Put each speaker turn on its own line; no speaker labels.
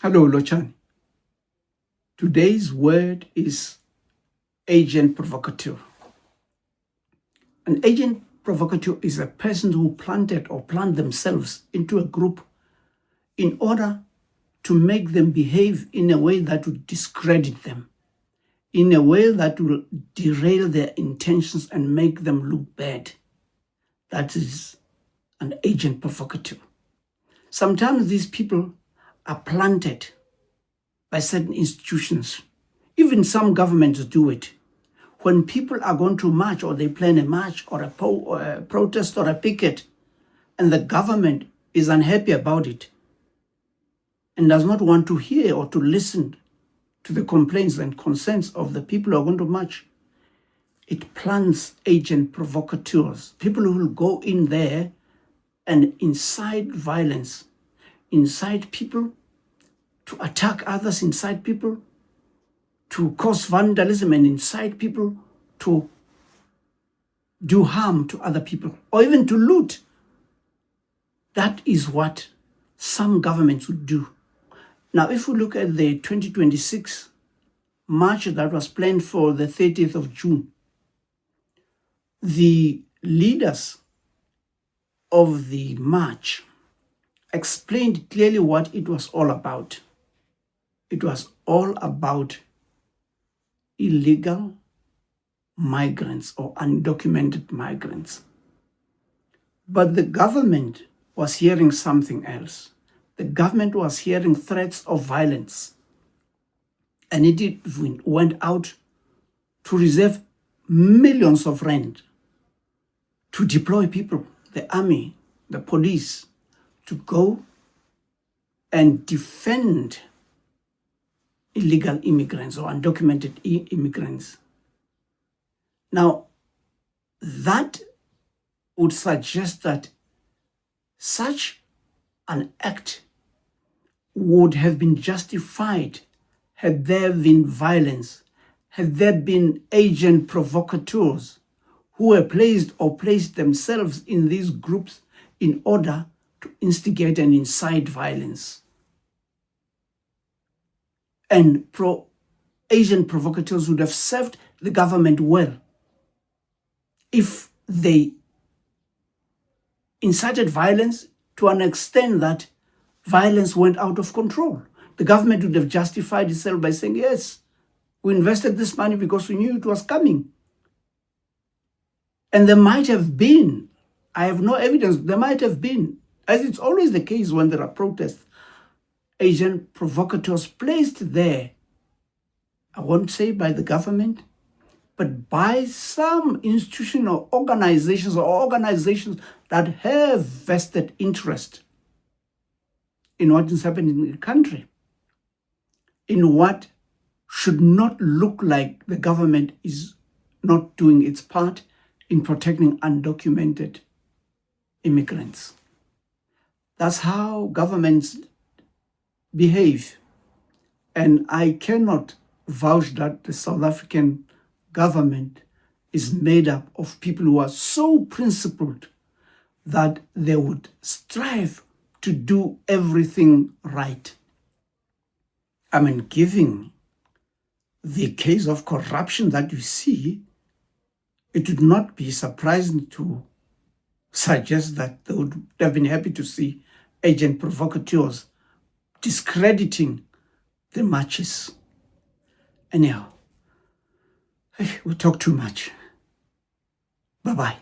Hello, Lochani. Today's word is agent provocateur. An agent provocateur is a person who plant themselves into a group in order to make them behave in a way that would discredit them, in a way that will derail their intentions and make them look bad. That is an agent provocateur. Sometimes these people are planted by certain institutions. Even some governments do it. When people are going to march, or they plan a march or a protest or a picket, and the government is unhappy about it and does not want to hear or to listen to the complaints and concerns of the people who are going to march, it plants agent provocateurs, people who will go in there and incite violence, incite people to attack others, incite people to cause vandalism, and incite people to do harm to other people, or even to loot. That is what some governments would do. Now, if we look at the 2026 march that was planned for the 30th of June, the leaders of the march explained clearly what it was all about. It was all about illegal migrants or undocumented migrants. But the government was hearing something else. The government was hearing threats of violence. And it went out to reserve millions of rand to deploy people, the army, the police, to go and defend illegal immigrants or undocumented immigrants. Now, that would suggest that such an act would have been justified had there been violence, had there been agent provocateurs who were placed themselves in these groups in order to instigate and incite violence. And agent provocateurs would have served the government well if they incited violence to an extent that violence went out of control. The government would have justified itself by saying, yes, we invested this money because we knew it was coming. And there might have been, I have no evidence, there might have been, as it's always the case when there are protests, agent provocateurs placed there, I won't say by the government, but by some institution or organizations that have vested interest in what is happening in the country, in what should not look like the government is not doing its part in protecting undocumented immigrants. That's how governments behave. And I cannot vouch that the South African government is made up of people who are so principled that they would strive to do everything right. I mean, given the case of corruption that you see, it would not be surprising to suggest that they would have been happy to see agent provocateurs discrediting the marches. Anyhow, we talk too much. Bye-bye.